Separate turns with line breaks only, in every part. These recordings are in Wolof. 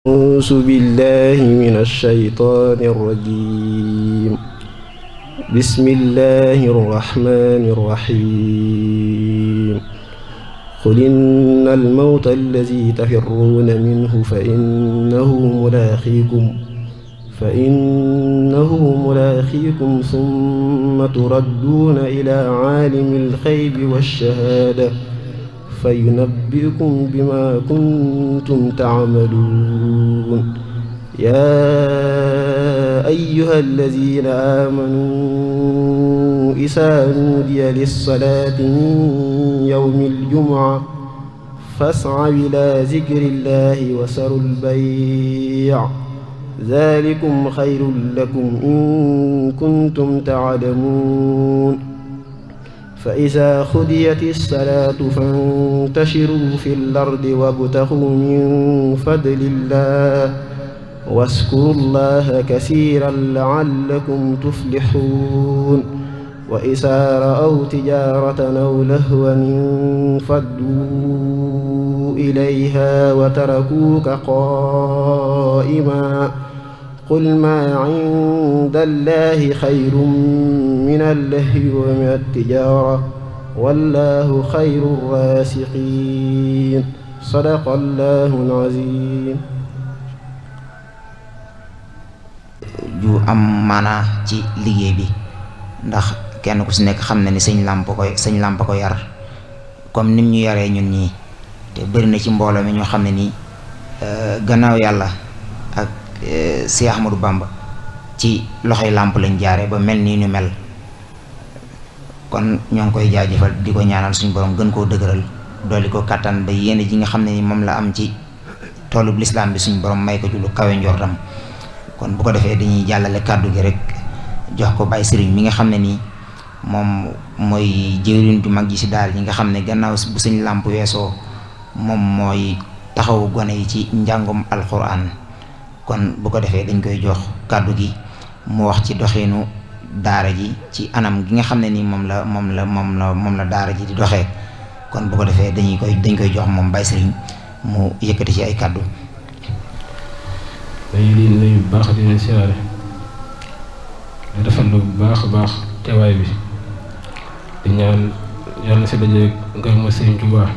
أعوذ بالله من الشيطان الرجيم. بسم الله الرحمن الرحيم. قل إن الموت الذي تفرون منه فإنه ملاقيكم ثم تردون إلى عالم الغيب والشهادة فينبئكم بما كنتم تعملون. يا أيها الذين آمنوا إذا نودي للصلاة من يوم الجمعة فاسعوا إلى ذكر الله وذروا البيع ذلكم خير لكم إن كنتم تعلمون. فإذا قضيت الصلاة فانتشروا في الأرض وابتغوا من فضل الله واذكروا الله كثيرا لعلكم تفلحون. وإذا رأوا تجارة أو لهوا انفضوا إليها وتركوك قائما قل ما عند الله خير من اللهو ومن التجارة والله خير الرازقين. صدق الله العظيم.
ju am maanaa ci liggéey bi ndax kenn ku si nekk xam na ni sëñ làmp ko yar comme nim ñu yaree ñun ñii te bëri na ci mbooloo mi ñoo xam ne nii gannaaw yàlla ak Cheikh Ahmadou Bamba ci loxoy làmp lañ jaare ba mel nii ñu mel kon ñoo ngi koy jaajëfal di ko ñaanal suñu borom gën koo dëgëral dolli ko kàttan ba yéene ji nga xam ne ni moom la am ci toolub lislaam bi suñu borom may ko ci lu kawe njortam. kon bu ko defee dañuy jàllale kàddu gi rek jox ko Baye Serigne mi nga xam ne nii moom mooy jëwriñ ju mag ji si daal ñi nga xam ne gannaaw bu sëñ làmp weesoo moom mooy taxawu gone yi ci njàngum alxuraan. kon bu ko defee dañ koy jox kàddu gi mu wax ci doxinu daara ji ci anam gi nga xam ne nii moom la daara ji di doxee. kon bu ko defee dañ koy jox moom Baye Serigne mu yëkkati ci ay kàddu.
dañu leen nuyu bu baax di leen siyaare di rafetlu bu baax a baax teewaay bi di ñaan yàlla na si daje ngërëmu Sëriñ Tuubaa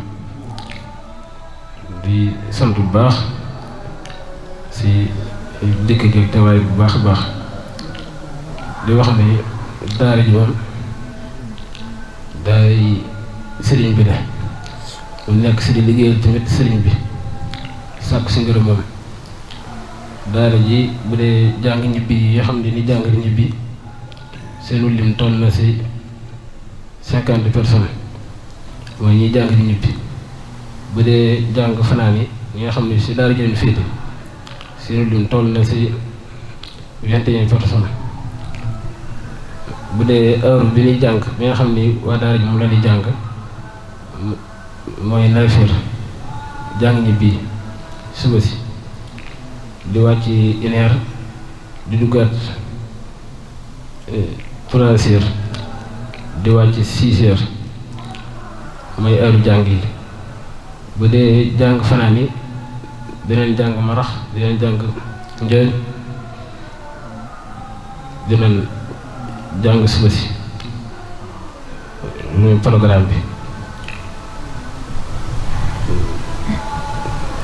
di sant bu baax si dëkk gi teewaay bu baax a baax di wax ne daara ji moom daay sëriñ bi de mu nekk si di liggéeyal tamit sëriñ bi sàkku si ngërëm moom daara ji bu dee jàng ñibbi yi nga xam ne ni jàng ñibbi seenu lim toll na si 50 personnes mooy ñiy jàng ñibbi. bu dee jàng fanaan yi ñi nga xam ne si daara ji leen féete seenu lim toll na si 21 personnes. bu dee heure bi ñuy jàng bi nga xam ni waa daara ji moom la ñuy jàng mooy nawfeer jàng ñibbi suba si di wàcc 1 heure di duggaat 3 heures di wàcc 6 heures mooy heure jàng yi. bu dee jàng fanaan yi dinañ jàng marax dinañ jàng njël dinañ jàng suba si muy programme bi.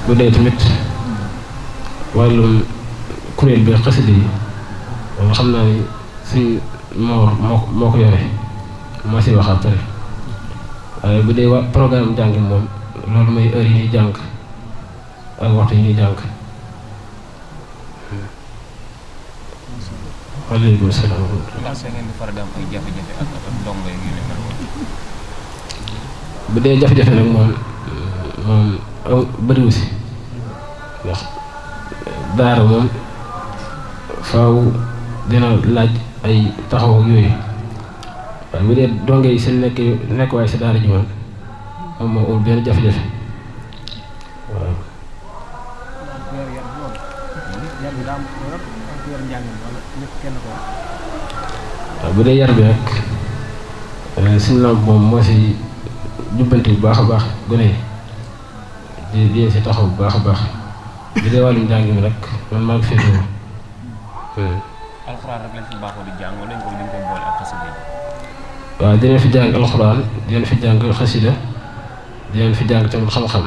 bu dee tamit wàllum kuréel bi xasida yi moom xam naa ni suñ moo ko yore moo si wax après waaye bu dee programme jàng moom loolu mooy heure yi ñuy jàng ak waxtu yi ñuy jàng. waaleykum salaam. bu dee jafe-jafe nag moom bëriwu si ndax daara moom faaw dina laaj ay taxaw ak yooyu waaye bu dee donge yi seen nekk waaye si daara ji moom moo amul benn jafe-jafe waaw. waaw bu dee yar bi nag suñu lamp moom moo si jubbanti bu baax a baax gone yi di si taxaw bu baax a baax bi dee wàllum njàng mi nag man maa ngi féetewoo.
alxuraan rek lañ fi baaxoo di jàng wala dañ koy boole ak xasida yi.
waaw dinañ fi jàng alxuraan dinañ fi jàng xasida dinañ fi jàng tamit xam-xam.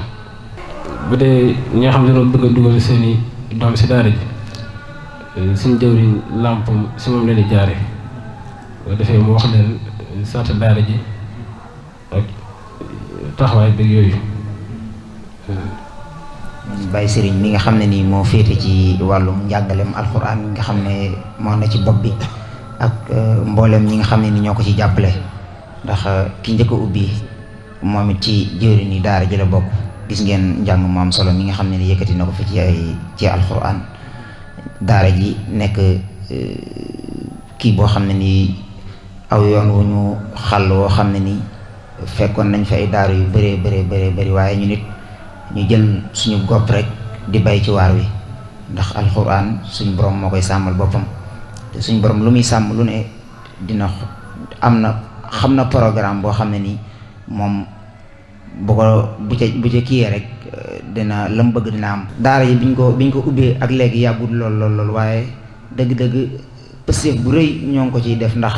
bu dee ñi nga xam ne dañoo bëgg a dugal seeni doom si daara ji suñ jëwriñ làmpam si moom la ñuy jaare boo defee mu wax leen sarta daara ji ak taxawaay beeg yooyu.
Baye Serigne mi nga xam ne nii moo féete ci wàllum njàngaleem alxuraan mi nga xam ne moo na ci bopp bi ak mboolem ñi nga xam ne ni ñoo ko ci jàppale ndax ki njëkk a ubbi moom it ci jëwriñ yi daara ji la bokk. gis ngeen njàng mu am solo mi nga xam ne ni yëkkati na ko fi ci alxuraan daara ji nekk kii boo xam ne nii aw yoon wu ñu xàll woo xam ne nii fekkoon nañ fi ay daara yu bëree bëri waaye ñu nit ñu jël suñu gopp rek di bay ci waar wi ndax alxuraan suñu borom moo koy sàmmal boppam te suñu borom lu muy sàmm lu ne dina xam na programme boo xam ne nii moom bu ca kiyee rek dina lam bëgg dina am. daara yi biñ ko ubbee ak léegi yàggul lool waaye dëgg-dëgg pëstéef bu rëy ñoo ngi ko ciy def ndax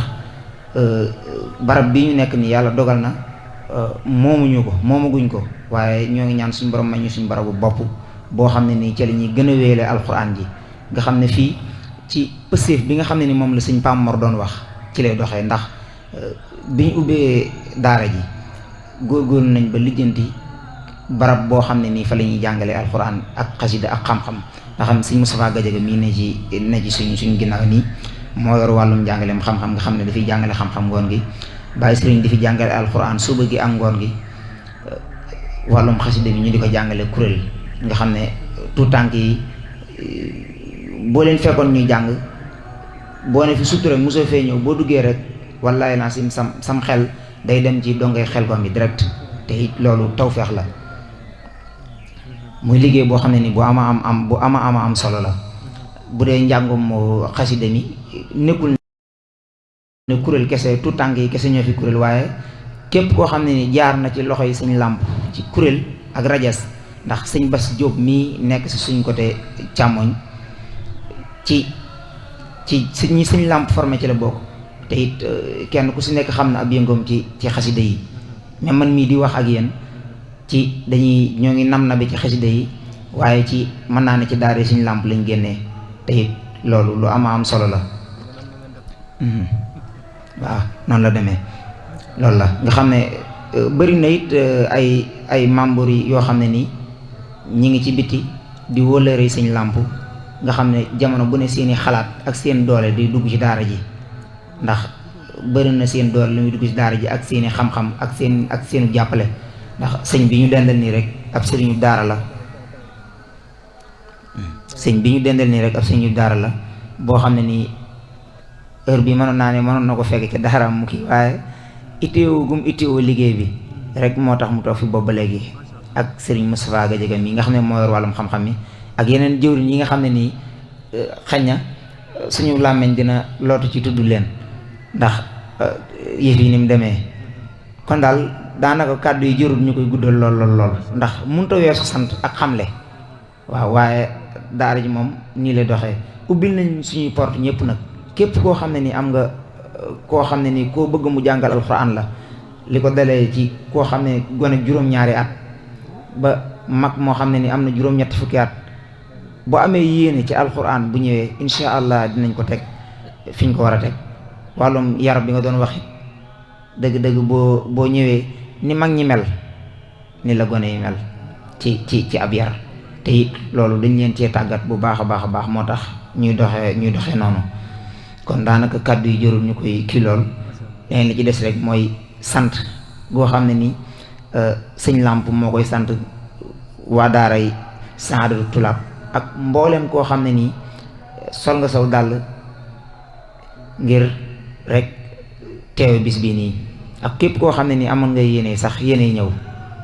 barab bi ñu nekk nii yàlla dogal na moomaguñ ko waaye ñoo ngi ñaan suñu borom may ñu suñu barabu bopp boo xam ne nii ci la ñuy gën a wéele alxuraan ji nga xam ne fii ci pëstéef bi nga xam ne ni moom la sëñ Pam Mor doon wax ci lay doxee ndax bi ñu ubbee daara ji góorgóorlu nañ ba lijjanti barab boo xam ne nii fa la ñuy jàngalee alxuraan ak xasida ak xam-xam nga xam ne sëñ Moustapha Gadiaga mii ne ci suñ ginnaaw nii moo yor wàllum jàngaleem xam-xam nga xam ne dafay jàngale xam-xam ngoon gi Baye Serigne di fi jàngale alxuraan suba gi ak ngoon gi wàllum xasida bi ñu di ko jàngale kuréel nga xam ne tout tànk yi boo leen fekkoon ñuy jàng boo ne fi surtout rek mosoo fee ñëw boo duggee rek wallaay naa sim sam xel day dem ci dongay xel ko mi direct te it loolu tawfeex la muy liggéey boo xam ne ni bu ama am solo la bu dee njàngum xasida mi nekkul ne kuréel kese tout tànk yi kese ñoo fi kuréel waaye képp koo xam ne ni jaar na ci loxo yi sëñ làmp ci kuréel ak rajas ndax sëñ Bass Diop mii nekk si suñ côté càmmoñ ci ñi sëñ làmp formé ci la bokk te it kenn ku si nekk xam na ab yëngoom ci xasida yi mais man mii di wax ak yéen ci ñoo ngi nam na bi ci xasida yi waaye ci mën naa ne ci daara sëñ làmp lañ génnee te it loolu lu am solo la waaw noonu la demee loolu la nga xam ne bëri na it ay membres yi yoo xam ne nii ñi ngi ci biti di wóolëre sëñ làmp nga xam ne jamono bu ne seeni xalaat ak seen doole di dugg ci daara ji ndax bëri na seen doole lu muy dugg ci daara ji ak seeni xam-xam ak seenu jàppale ndax sëñ bi ñu dendal nii rek ab sëriñu daara la boo xam ne nii heure bi mënoon na ko fekk ca daaraam mu kii waaye itteewoo liggéey bi rek moo tax mu toog fi boobu ba léegi ak Serigne Moustapha Gadiaga mi nga xam ne moo yor wàllum xam-xam mi ak yeneen jëwriñ yi nga xam ne nii xañ na suñu làmmiñ dina lootu ci tudd leen ndax yëf yi ni mu demee kon daal daanaka kàddu yi jërul ñu koy guddal lool ndax mënut a weesu sant ak xamle waaw waaye daara ji moom nii lay doxee ubbil nañ suñuy porte ñëpp nag képp koo xam ne ni am nga koo xam ne ni koo bëgg mu jàngal alxuraan la li ko dalee ci koo xam ne gone juróom-ñaari at ba mag moo xam ne ni am na juróom-ñetti fukki at boo amee yéene ci alxuraan bu ñëwee incha allah dinañ ko teg fi ñu ko war a teg wàllum yar bi nga doon waxi dëgg-dëgg boo ñëwee ni mag ñi mel ni la gone yi mel ci ab yar te it loolu dañ leen cee tàggat bu baax a baax moo tax ñuy doxee noonu kon daanaka kàddu yi jërul ñu koy kii lool leneen li ci des rek mooy sant goo xam ne ni sëñ làmp moo koy sant waa daaray Saadatu Tulaab ak mboolem koo xam ne nii sol nga saw dàll ngir rek teewe bis bii nii ak képp koo xam ne nii amoon nga yéene sax yéene ñëw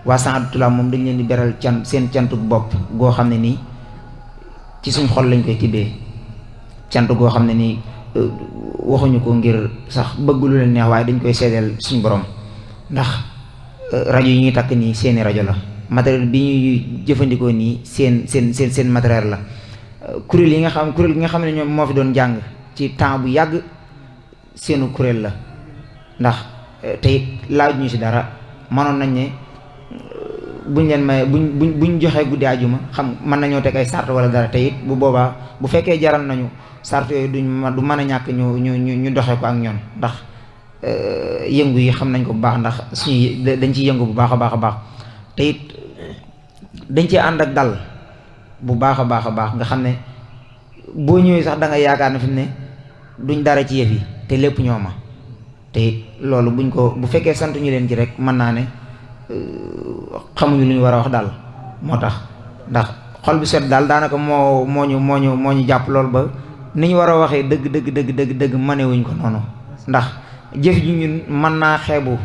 waa Saadatu Tulaab moom dañ leen di beral seen cantuk bopp goo xam ne nii ci suñ xol lañ koy tibbee cant goo xam ne nii waxuñu ko ngir sax bëgg lu leen neex waaye dañ koy seedeel suñ borom ndax rajo yi ñuy takk nii seeni rajo la matériel bi ñuy jëfandikoo nii seen matériel la. kuréel gi nga xam ne ñoom moo fi doon jàng ci temps bu yàgg seenu kuréel la ndax te it laaj ñu ci dara mënoon nañ ne buñ leen may buñ joxee guddi àjjuma xam mën nañoo teg ay sart wala dara te it bu boobaa bu fekkee jaral nañu sart yooyu du mën a ñàkk ñu doxee ko ak ñoom ndax yëngu yi xam nañ ko bu baax ndax suñu dañ ciy yëngu bu baax a baax te it dañ ci ànd ak dal bu baax a baax nga xam ne boo ñëwee sax da nga yaakaar ne fi mu ne duñ dara ci yëf yi te lépp ñoo ma te it loolu bu fekkee sant ñu leen ci rek mën naa ne xamuñu lu ñu war a wax daal moo tax ndax xol bi set daal daanaka moo ñu jàpp loolu ba ni ñu war a waxee dëgg mënewuñ ko noonu ndax jëf ji ñun mën naa xeebu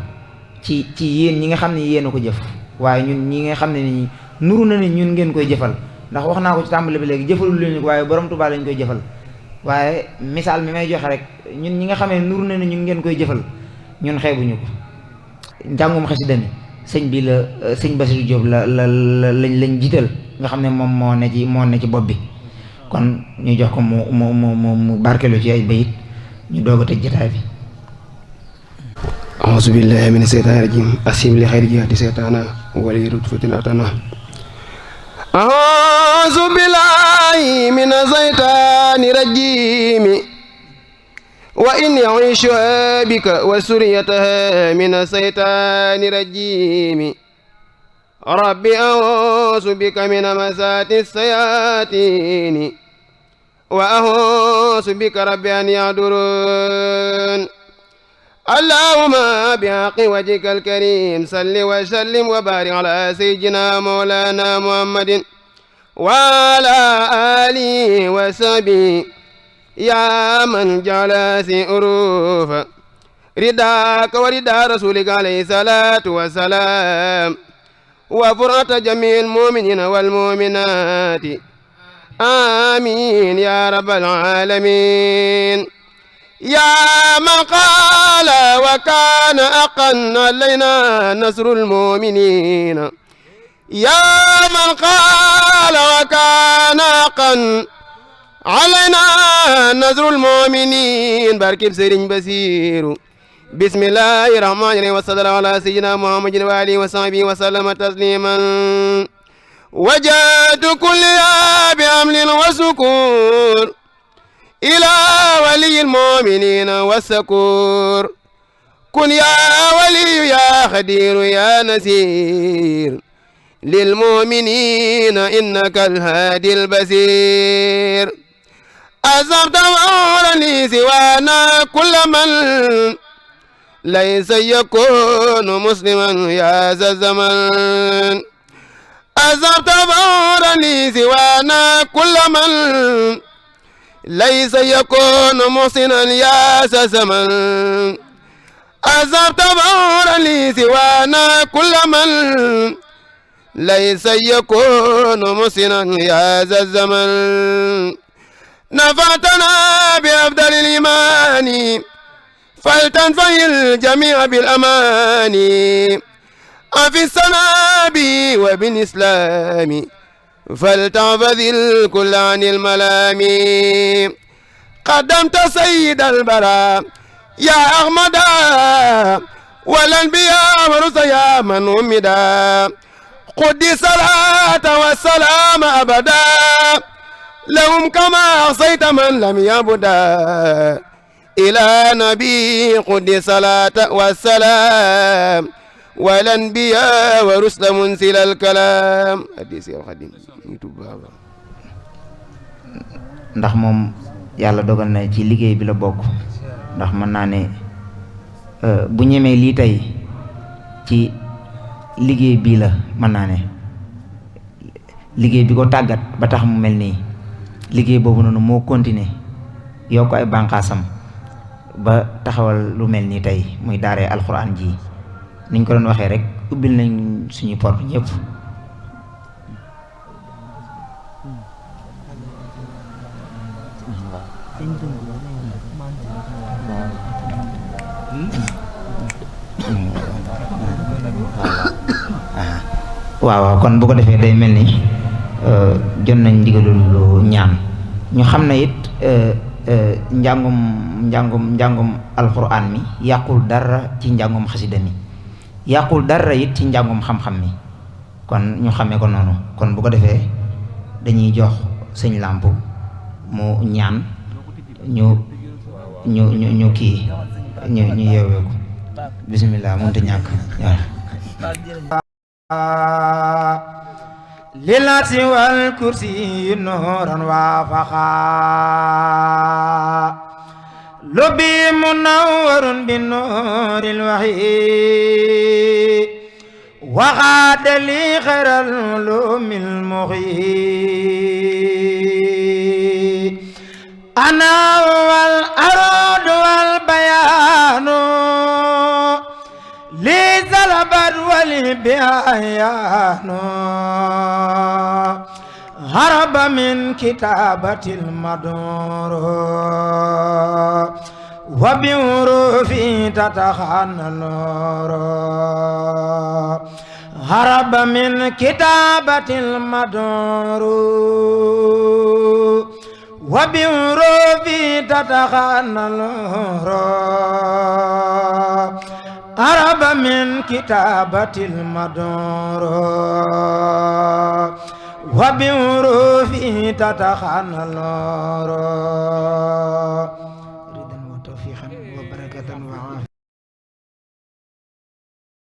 ci yéen ñi nga xam ne yéen a ko jëf waaye ñun ñi nga xam ne ni nuru na ne ñun ngeen koy jëfal ndax wax naa ko ci tàmbali bi léegi jëfalul leen ko waaye borom Tuubaa lañ koy jëfal waaye misaal mi may joxe rek ñun ñi nga xamee nuru na ne ñun ngeen koy jëfal ñun xeebuñu ko njàngum xasida mi sëñ Bassirou Diop lañ jiital nga xam ne moom moo ne ci bopp bi kon ñu jox ko mu barkelu ci ay bayit ñu doog a tëj jotaay bi.
a'uuzu billahi mina seytaani rajiim asib li xayri jihaati seytaana wala yurut fatin atana a'uuzu billahi mina seytaani rajiim wa in ya'ish bika wa suriyataha mina seytaani rajiim rabbi a'uuzu bika min masaati sayaatiin wa a'uuzu bika rabbi an yahduruun allahumma bihaqqi wajhika al-karim salli wa sallim wa barik ala sayyidina mawlana muhammadin wa ala alihi wa sahbihi ya man ja'ala si urufa ridaka wa rida rasulika alayhi salatu wa salam wa furata jami'il mu'minina wal mu'minati amin ya rabbal alamin يا من قال وكان حقا علينا نصر المؤمنين يا من قال وكان حقا علينا نصر المؤمنين بارك بسرين بسير بسم الله الرحمن الرحيم وصلى الله على سيدنا محمد وآله وصحبه وسلم تسليما وجاد كل بأمن وسكور إلى ولي المؤمنين والسكور كن يا ولي يا خدير يا نسير للمؤمنين إنك الهادي البصير أصبت مولاني سوانا كل من ليس يكون مسلما يا ذا الزمان أصبت مولاني سوانا كل من ليس يكون محسنا يا زمن أصبت بورا لي سوانا كل من ليس يكون محسنا يا الزمن نفعتنا بأفضل الإيمان فلتنفع الجميع بالأمان أفي السناب وبالإسلام فلتعبذ الكل عن الملام قدمت سيد البراء يا أحمد والأنبياء ورسل يا من أمدا قد الصلاة والسلام أبدا لهم كما أعصيت من لم يبدا إلى نبي قد الصلاة والسلام والأنبياء ورسل منزل الكلام حديث يا خادم
ndax moom yàlla dogal na ci liggéey bi la bokk ndax mën naa ne bu ñemee lii tey ci liggéey bii la mën naa ne liggéey bi ko tàggat ba tax mu mel nii liggéey boobu noonu moo continuer yokk ay bànqaasam ba taxawal lu mel nii tey muy daaree alxuraan ji niñ ko doon waxee rek ubbil nañ suñu porte ñëpp waaw kon bu ko defee day mel ni jot nañ ndigalul ñaan ñu xam ne it njàngum alxuraan mi yàqul dara ci njàngum xasida mi yàqul dara it ci njàngum xam-xam mi kon ñu xamee ko noonu kon bu ko defee dañuy jox sëñ làmp mu ñaan ñu kii ñu yeewee ko bismillah mënta ñàkk lilati wal kursi nuran wa faxa lubi munawwarun bi nuril wahyi وغاد لي خير العلوم المغي أنا والأرض والبيان لي زلبت ولي بيان هرب من كتابة المدور وبحروفي تتخنى النور هرب من كتابة المدور وبحروفي تتخنى النور هرب من كتابة المدور وبحروفي تتخنى النور